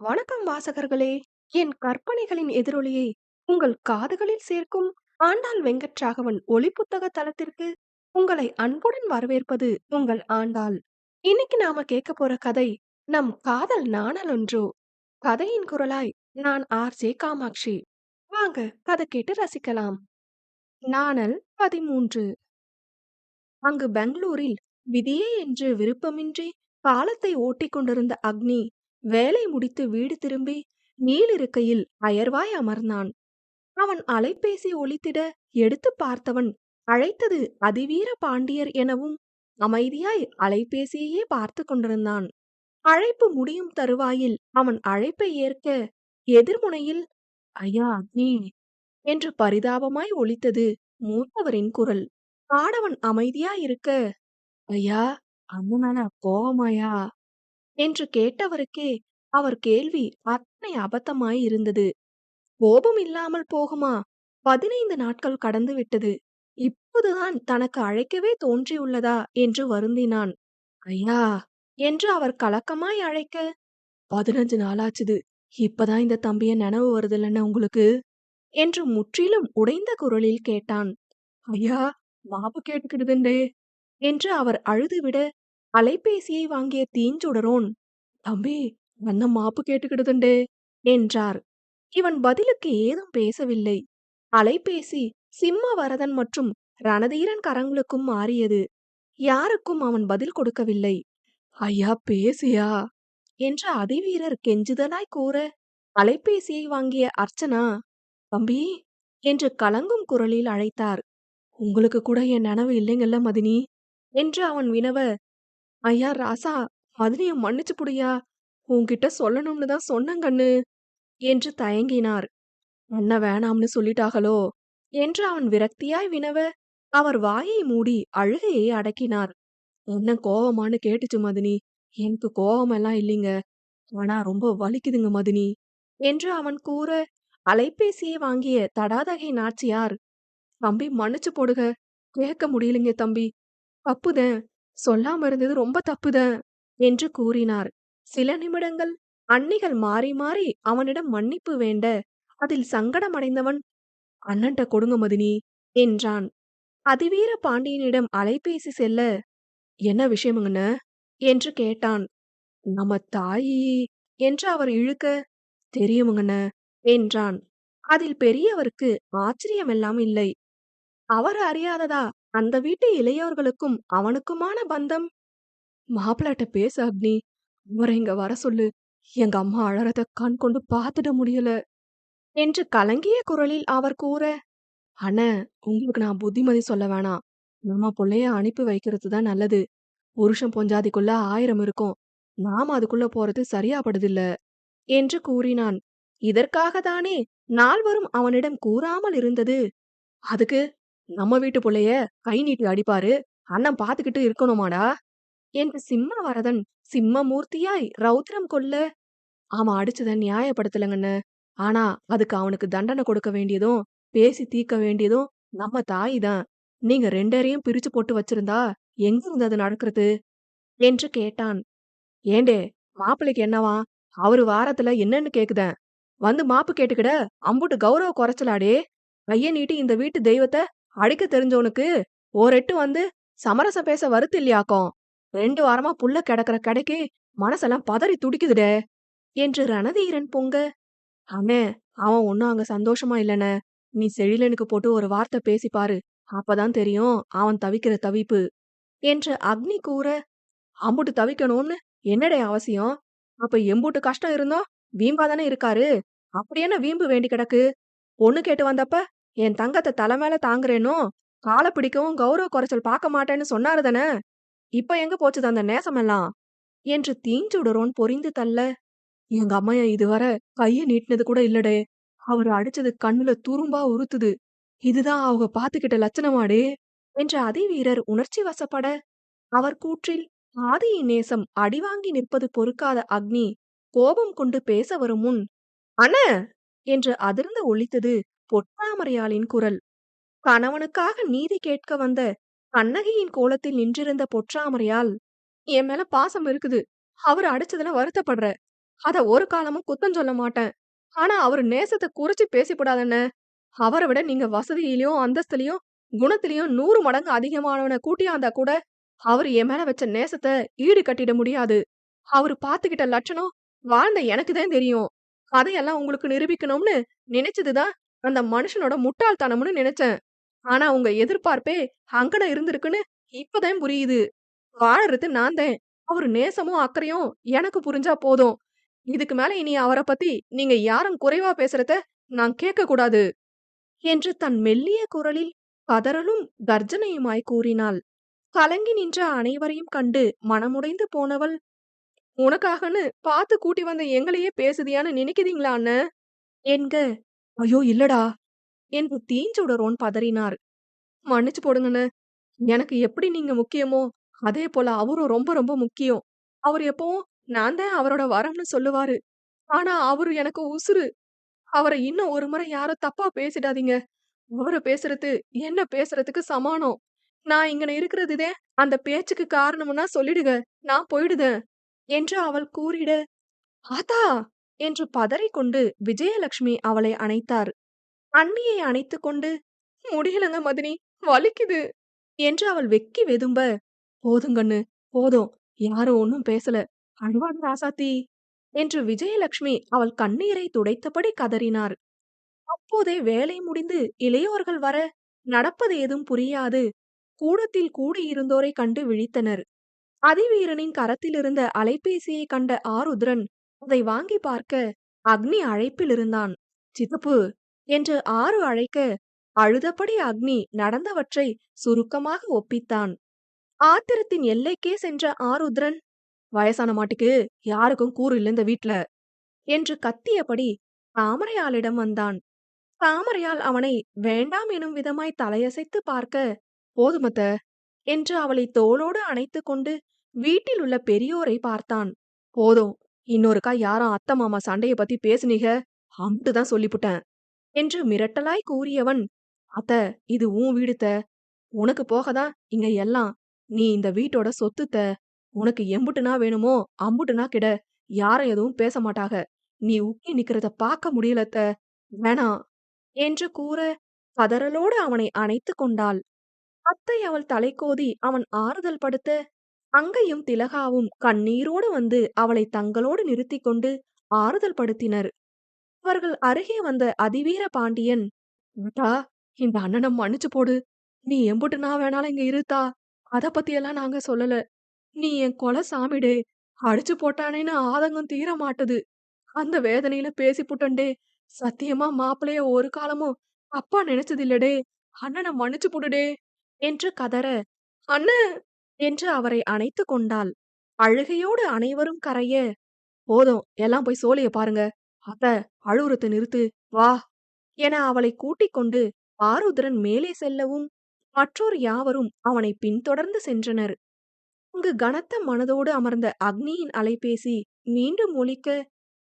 வணக்கம் வாசகர்களே! என் கற்பனைகளின் எதிரொலியை உங்கள் காதுகளில் சேர்க்கும் ஆண்டாள் வெங்கட்ராகவன் ஒலிப்புத்தக தளத்திற்கு உங்களை அன்புடன் வரவேற்பது உங்கள் ஆண்டாள். இன்னைக்கு நாம கேட்க போற கதை நம் காதல் நாணலொன்றோ. கதையின் குரலாய் நான் ஆர்.ஜே. காமாட்சி. வாங்க கதை கேட்டு ரசிக்கலாம். நாணல் 13. அங்கு பெங்களூரில் விதியே என்று விருப்பமின்றி காலத்தை ஓட்டிக் கொண்டிருந்த அக்னி வேலை முடித்து வீடு திரும்பி நீளிருக்கையில் அயர்வாய் அமர்ந்தான். அவன் அலைபேசி ஒலித்திட எடுத்து பார்த்தவன் அழைத்தது அதிவீர பாண்டியர் எனவும் அமைதியாய் அலைபேசியையே பார்த்து கொண்டிருந்தான். அழைப்பு முடியும் தருவாயில் அவன் அழைப்பை ஏற்க எதிர்முனையில் ஐயா அக்னி என்று பரிதாபமாய் ஒலித்தது மூத்தவரின் குரல். ஆடவன் அமைதியாயிருக்க, ஐயா அண்ணன் மேல கோவமாயா என்று கேட்டவருக்கே அவர் கேள்வி அத்தனை அபத்தமாய் இருந்தது. கோபம் இல்லாமல் போகுமா? 15 நாட்கள் கடந்து விட்டது. இப்போதுதான் தனக்கு அழைக்கவே தோன்றியுள்ளதா என்று வருந்தினான். ஐயா என்று அவர் கலக்கமாய் அழைக்க, 15 நாளாச்சுது. இப்பதான் இந்த தம்பிய நினைவு வருதில்லன்னு உங்களுக்கு என்று முற்றிலும் உடைந்த குரலில் கேட்டான். ஐயா மாப்பு கேட்டுக்கிடுதுண்டே என்று அவர் அழுதுவிட அலைபேசியை வாங்கிய தீஞ்சுடரோன், தம்பி அண்ணன் மாப்பு கேட்டுக்கிடுதுண்டே என்றார். இவன் பதிலுக்கு ஏதும் பேசவில்லை. அலைபேசி சிம்மவரதன் மற்றும் ரணதீரன் கரங்களுக்கும் மாறியது. யாருக்கும் அவன் பதில் கொடுக்கவில்லை. ஐயா பேசியா என்று அதிவீரர் கெஞ்சுதலாய் கூற, அலைபேசியை வாங்கிய அர்ச்சனா, தம்பி என்று கலங்கும் குரலில் அழைத்தார். உங்களுக்கு கூட என் நினைவு இல்லைங்கல்ல மதினி என்று அவன் வினவ, ஐயா ராசா மதினிய மன்னிச்சு புடியா, உன்கிட்ட சொல்லணும்னு தான் சொன்னங்கண்ணு என்று தயங்கினார். என்ன வேணாம்னு சொல்லிட்டாகளோ என்று அவன் விரக்தியாய் வினவ, அவர் வாயை மூடி அழுகையை அடக்கினார். என்ன கோவமானு கேட்டுச்சு மதினி. எனக்கு கோவமெல்லாம் இல்லைங்க, ஆனா ரொம்ப வலிக்குதுங்க மதினி என்று அவன் கூற, அலைபேசியை வாங்கிய தடாதகை நாச்சியார், தம்பி மன்னிச்சு போடுக, கேட்க முடியலைங்க தம்பி, தப்புதேன், சொல்லாம இருந்தது ரொம்ப தப்புதேன் என்று கூறினார். சில நிமிடங்கள் அண்ணிகள் மாறி மாறி அவனிடம் மன்னிப்பு வேண்ட, அதில் சங்கடமடைந்தவன், அண்ணன்ட்ட கொடுங்க மதினி என்றான். அதிவீர பாண்டியனிடம் அலைபேசி செல்ல, என்ன விஷயமுங்கண்ண என்று கேட்டான். நம்ம தாயி என்று அவர் இழுக்க, தெரியுமுங்கண்ண என்றான். அதில் பெரியவருக்கு ஆச்சரியமெல்லாம் இல்லை. அவர் அறியாததா அந்த வீட்டு இளையோர்களுக்கும் அவனுக்குமான பந்தம்? மாப்பிள்ளாட்ட பேசு அக்னி, அவரை இங்க வர சொல்லு, எங்க அம்மா அழறத கண் கொண்டு பார்த்துட முடியல என்று கலங்கிய குரலில் அவர் கூற, அண்ணே உங்களுக்கு நான் புத்திமதி சொல்ல வேணாம், நம்ம புள்ளைய அனுப்பி வைக்கிறது தான் நல்லது. புருஷன் பொஞ்சாதிக்குள்ள 1000 இருக்கும், நாம அதுக்குள்ள போறது சரியா படுதில்ல என்று கூறினான். இதற்காகத்தானே நால்வரும் அவனிடம் கூறாமல் இருந்தது. அதுக்கு நம்ம வீட்டு புள்ளைய கை நீட்டி அடிப்பாரு, அண்ணன் பாத்துக்கிட்டு இருக்கணுமாடா என்று சிம்மவரதன் சிம்மமூர்த்தியாய் ரௌத்ரம் கொள்ள, அவன் அடிச்சத நியாயப்படுத்தலங்கண்ண, ஆனா அதுக்கு அவனுக்கு தண்டனை கொடுக்க வேண்டியதும் பேசி தீர்க்க வேண்டியதும் நம்ம தாய் தான். நீங்க ரெண்டரையும் பிரிச்சு போட்டு வச்சிருந்தா எங்க இருந்து அது நடக்கிறது என்று கேட்டான். ஏண்டே மாப்பிள்ளைக்கு என்னவா, அவரு வாரத்துல என்னன்னு கேக்குதேன், வந்து மாப்பு கேட்டுக்கிட அம்புட்டு கௌரவ குறைச்சலாடே. கைய நீட்டி இந்த வீட்டு தெய்வத்தை அடிக்க தெரிஞ்சவனுக்கு ஓரெட்டு வந்து சமரசம் பேச வருத்து இல்லையாக்கும். 2 வாரமா புள்ள கிடக்குற கடைக்கு மனசெல்லாம் பதறி துடிக்குதுடே என்று ரணதீரன் பொங்க, அண்ணே அவன் ஒன்னும் அங்க சந்தோஷமா இல்லனே, நீ செழிலனுக்கு போட்டு ஒரு வார்த்தை பேசி பாரு, அப்பதான் தெரியும் அவன் தவிக்கிற தவிப்பு என்று அக்னி கூற, அம்புட்டு தவிக்கணும்னு என்னடே அவசியம்? அப்ப எம்புட்டு கஷ்டம் இருந்தோம் வீம்பாதானே இருக்காரு, அப்படி என்ன வீம்பு வேண்டி கிடக்கு? பொண்ணு கேட்டு வந்தப்ப என் தங்கத்தை தலை மேல தாங்குறேனோ, காலை பிடிக்கவும் கௌரவ குறைச்சல் பார்க்க மாட்டேன்னு சொன்னாரு தானே, இப்ப எங்க போச்சுது அந்த நேசமெல்லாம் என்று தீஞ்சுடரோன் பொரிந்து தள்ள, எங்க அம்மையா இதுவரை கைய நீட்டினது கூட இல்லடே, அவர் அடிச்சது கண்ணுல துரும்பா உறுத்துது, இதுதான் அவங்க பாத்துக்கிட்ட லட்சணமாடே என்று அதிவீரர் உணர்ச்சி வசப்பட, அவர் கூற்றில் ஆதியின் நேசம் அடிவாங்கி நிற்பது பொறுக்காத அக்னி கோபம் கொண்டு பேச வரும் முன், அண்ண என்று அதிர்ந்து ஒலித்தது பொற்றாமரையாளின் குரல். கணவனுக்காக நீதி கேட்க வந்த கண்ணகியின் கோலத்தில் நின்றிருந்த பொற்றாமரையால், என் மேல பாசம் இருக்குது, அவர் அடிச்சதுல வருத்தப்படுற, அத ஒரு காலமும் குத்தம் சொல்ல மாட்டேன். ஆனா அவரு நேசத்த குறைச்சு பேசிப்புடாத அண்ணே. அவர விட நீங்க வசதியிலயும், அந்தஸ்துலயும், குணத்திலயும் 100 மடங்கு அதிகமானவன கூட்டியாந்தா கூட, அவரு என் மேல வச்ச நேசத்த ஈடு கட்டிட முடியாது. அவரு பாத்துக்கிட்ட லட்சணம், வாழ்ந்த எனக்கு தான் தெரியும். அதையெல்லாம் உங்களுக்கு நிரூபிக்கணும்னு நினைச்சது தான் அந்த மனுஷனோட முட்டாள்தனம்னு நினைச்சேன். ஆனா உங்க எதிர்பார்ப்பே அங்கன இருந்திருக்குன்னு இப்பதான் புரியுது. வாழறது நான் தான். அவரு நேசமும், அக்கறையும் எனக்கு புரிஞ்சா போதும். இதுக்கு மேல இனி அவர பத்தி நீங்க யாரும் குறைவா பேசுறத நான் கேட்கக் கூடாது. என்று தன் மெல்லிய குரலில் கதறலும் கர்ஜனையுமாய் கூறினாள். கலங்கி நின்ற அனைவரையும் கண்டு மனமுடைந்து போனவள், உனக்காகன்னு பாத்து கூட்டி வந்த எங்களையே பேசுதியான்னு நினைக்கிறீங்களா அண்ணே? என்க, ஐயோ இல்லடா என்று தீஞ்சுடரோன் பதறினார். மன்னிச்சு போடுங்கண்ணே. எனக்கு எப்படி நீங்க முக்கியமோ, அதே போல அவரும் ரொம்ப ரொம்ப முக்கியம். அவரு எப்பவும் நான் தான் அவரோட வரம்னு சொல்லுவாரு. ஆனா அவரு எனக்கு உசுரு. அவர இன்னும் ஒரு முறை யாரும் தப்பா பேசிடாதீங்க. அவர பேசுறது, என்ன பேசுறதுக்கு சமானம். நான் இங்கன இருக்கிறதுதே அந்த பேச்சுக்கு காரணம்னா சொல்லிடுங்க. நான் போயிடுதேன். என்று அவள் கூறிட, ஆத்தா! என்று பதறிக்கொண்டு விஜயலட்சுமி அவளை அணைத்தார். அண்ணியை அணைத்துக்கொண்டு, முடியலங்க மதினி, வலிக்குது. என்று அவள் வெக்கி வெதும்ப, போதுங்கண்ணு, போதும். யாரும் ஒண்ணும் பேசல. அழுவாத ராசாத்தி. என்று விஜயலட்சுமி அவள் கண்ணீரை துடைத்தபடி கதறினார். அப்போதே வேலை முடிந்து இளையோர்கள் வர, நடப்பது ஏதும் புரியாது கூடத்தில் கூடியிருந்தோரைக் கண்டு விழித்தனர். அதிவீரனின் கரத்திலிருந்த அலைபேசியைக் கண்ட ஆருத்ரன் அதை வாங்கி பார்க்க அக்னி அழைப்பில் இருந்தான். சித்தப்பு என்று ஆரு அழைக்க அழுதபடி அக்னி நடந்தவற்றை சுருக்கமாக ஒப்பித்தான். ஆத்திரத்தின் எல்லைக்கே சென்ற ஆருத்ரன், வயசான மாட்டுக்கு யாருக்கும் கூறு இல்ல இந்த வீட்ல என்று கத்தியபடி தாமரையாளிடம் வந்தான். தாமரையால் அவனை வேண்டாம் எனும் விதமாய் தலையசைத்து பார்க்க, போதுமத்த என்று அவளை தோளோடு அணைத்துக் கொண்டு வீட்டில் உள்ள பெரியோரை பார்த்தான். போதும், இன்னொருக்கா யாரும் அத்தை மாமா சண்டைய பத்தி பேசுனீக, அம்புட்டுதான் சொல்லிப்புட்டேன் என்று மிரட்டலாய் கூறியவன், அத்த இது உன் வீடுத்த, உனக்கு போகதான் இங்க எல்லாம். நீ இந்த வீட்டோட சொத்துத்த, உனக்கு எம்புட்டுனா வேணுமோ அம்புட்டுனா கிட, யாரும் எதுவும் பேச மாட்டாக. நீ உக்கி நிக்கிறத பார்க்க முடியலத்த, வேணாம் என்று கூற கதறலோடு அவனை அணைத்துக் கொண்டாள். அத்தை அவள் தலைக்கோதி அவன் ஆறுதல் படுத்த, அங்கையும் திலகாவும் கண்ணீரோடு வந்து அவளை தங்களோடு நிறுத்திக் கொண்டு ஆறுதல் படுத்தினர். அவர்கள் அருகே வந்த அதிவீர பாண்டியன், "ஏட்டா, இந்த அண்ணன மன்னிச்சு போடு. நீ எம்புட்டு நாள் வேணாலும் இங்க இருத்தா. அத பத்தியெல்லாம் நாங்க சொல்லல. நீ என் கொல சாமிடே. அடிச்சு போட்டானேன்னு ஆதங்கம் தீர மாட்டுது. அந்த வேதனையில பேசிப்புட்டன்டே. சத்தியமா மாப்பிளைய ஒரு காலமும் தப்பா நினைச்சதில்லடே. அண்ணன மன்னிச்சு புடுடே" என்று கதற, "அண்ணே" என்று அவரை அணைத்துக் கொண்டாள். அழுகையோடு அனைவரும் கரைய, "போதும், எல்லாம் போய் சோலிய பாருங்க. அத்த, அழுவுறத நிறுத்து. வா" என அவளை கூட்டிக் கொண்டு ஆருத்ரன் மேலே செல்லவும், மற்றோர் யாவரும் அவனை பின்தொடர்ந்து சென்றனர். அங்கு கனத்த மனதோடு அமர்ந்த அக்னியின் அலைபேசி மீண்டும் ஒலிக்க,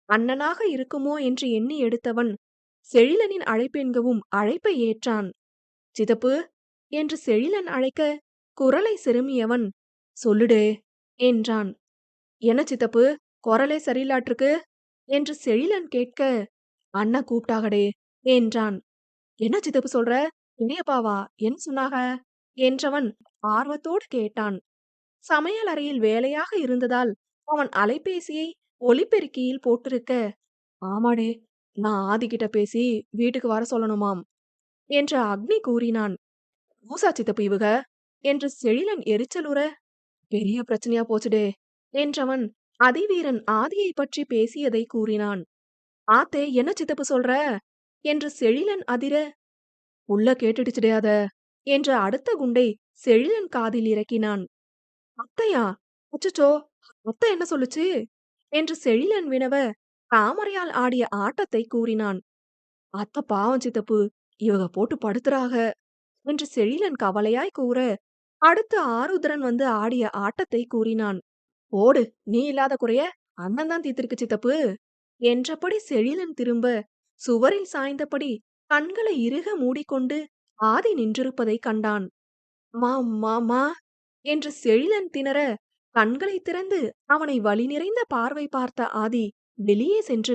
அண்ணனாக இருக்குமோ என்று எண்ணி எடுத்தவன் செழிலனின் அழைப்பென்கவும் அழைப்பை ஏற்றான். சிதப்பு என்று செழிலன் அழைக்க, குரலை செருமியவன், சொல்லுடே என்றான். என்ன சித்தப்பு, குரலே சரியில்லாட்டிருக்கு என்று செழிலன் கேட்க, அண்ணா கூப்பிட்டாகடே என்றான். என்ன சித்தப்பு சொல்ற, பெரியப்பாவா, என்ன சொன்னாக என்றவன் ஆர்வத்தோடு கேட்டான். சமையல் அறையில் வேலையாக இருந்ததால் அவன் அலைபேசியை ஒலிபெருக்கியில் போட்டிருக்க, ஆமாடே, நான் ஆதிக்கிட்ட பேசி வீட்டுக்கு வர சொல்லணுமாம் என்று அக்னி கூறினான். "மூசா சித்தப்பு இவுக" என்று செழிலன் எரிச்சலுற, பெரிய பிரச்சனையா போச்சுடே என்றவன் அதிவீரன் ஆதியை பற்றி பேசியதை கூறினான். ஆத்தே, என்ன சித்தப்பு சொல்ற என்று செழிலன் அதிர, உள்ள கேட்டுடுச்சுடே அத என்று அடுத்த குண்டை செழிலன் காதில் இறக்கினான். அத்தையா? அச்சச்சோ, அத்தை என்ன சொல்லுச்சு என்று செழிலன் வினவ, தாமரையால் ஆடிய ஆட்டத்தை கூறினான். அத்தை பாவம் சித்தப்பு, இவக போட்டு படுத்துறாக என்று செழிலன் கவலையாய் கூற, அடுத்து ஆருத்ரன் வந்து ஆடிய ஆட்டத்தை கூறினான். ஓடு, நீ இல்லாத குறைய அண்ணன் தான் தீர்த்திருக்கு சித்தப்பு என்றபடி செழிலன் திரும்ப, சுவரில் சாய்ந்தபடி கண்களை இறுக மூடிக்கொண்டு ஆதி நின்றிருப்பதைக் கண்டான். மா மா என்று செழிலன் திணற, கண்களைத் திறந்து அவனை வலி நிறைந்த பார்வை பார்த்த ஆதி, வெளியே சென்று